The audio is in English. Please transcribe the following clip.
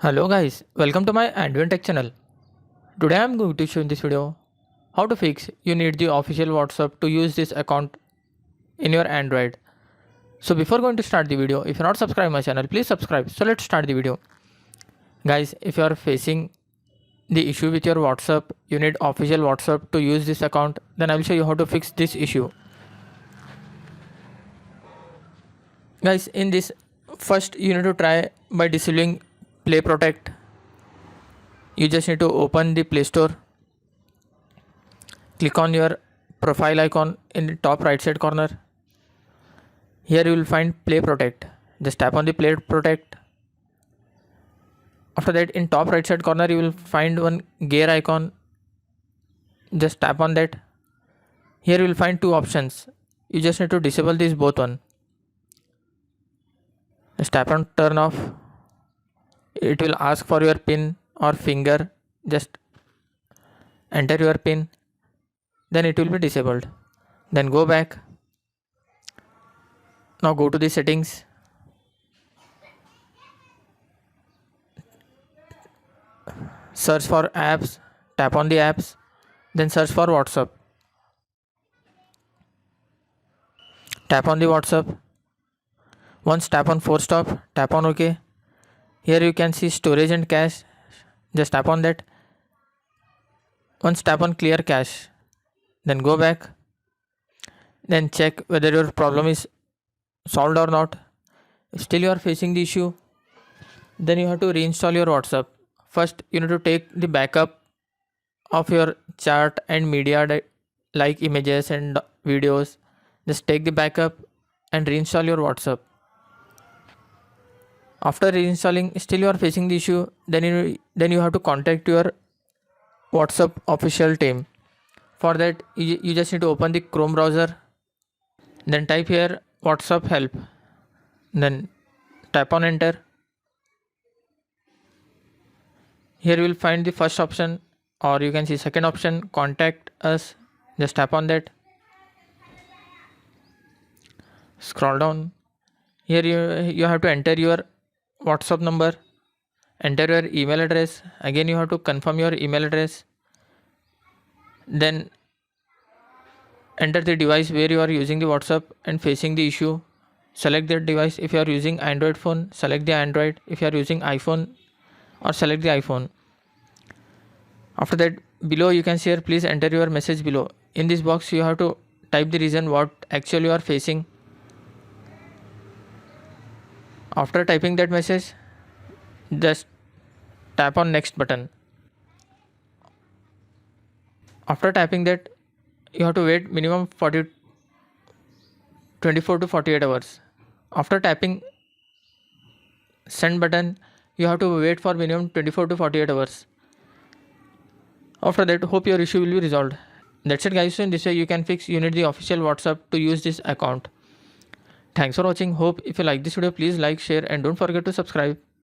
Hello guys, welcome to my Android Tech channel. Today I am going to show in this video how to fix you need the official WhatsApp to use this account in your Android. So before going to start the video, if you are not subscribed my channel, please subscribe. So let's start the video. Guys, if you are facing the issue with your WhatsApp, you need official WhatsApp to use this account, then I will show you how to fix this issue. Guys, in this first you need to try by disabling Play Protect. You just need to open the Play Store, click on your profile icon in the top right side corner. Here you will find Play Protect. Just tap on the Play Protect. After that, in top right side corner you will find one gear icon. Just tap on that. Here you will find two options. You just need to disable these both one. Just tap on turn off. It will ask for your PIN or finger. Just enter your PIN, then it will be disabled. Then go back. Now go to the settings. Search for apps, tap on the apps, then search for WhatsApp. Tap on the WhatsApp. Once tap on force stop, tap on OK. Here you can see storage and cache. Just tap on that. Once tap on clear cache, then go back. Then check whether your problem is solved or not. If still you are facing the issue, then you have to reinstall your WhatsApp. First you need to take the backup of your chat and media like images and videos. Just take the backup and reinstall your WhatsApp. After reinstalling, still you are facing the issue, then you have to contact your WhatsApp official team. For that, you just need to open the Chrome browser, then type here WhatsApp help, then tap on enter. Here you will find the first option, or you can see second option, contact us. Just tap on that. Scroll down. Here you have to enter your WhatsApp number, enter your email address. Again you have to confirm your email address. Then enter the device where you are using the WhatsApp and facing the issue. Select that device. If you are using Android phone, select the Android. If you are using iPhone, or select the iPhone. After that, below you can see here, please enter your message below. In this box you have to type the reason what actually you are facing. After typing that message, just tap on next button. After tapping that, you have to wait minimum 24 to 48 hours. After tapping send button, you have to wait for minimum 24 to 48 hours. After that, hope your issue will be resolved. That's it guys. So in this way you can fix you need the official WhatsApp to use this account. Thanks for watching. Hope if you like this video, please like, share and don't forget to subscribe.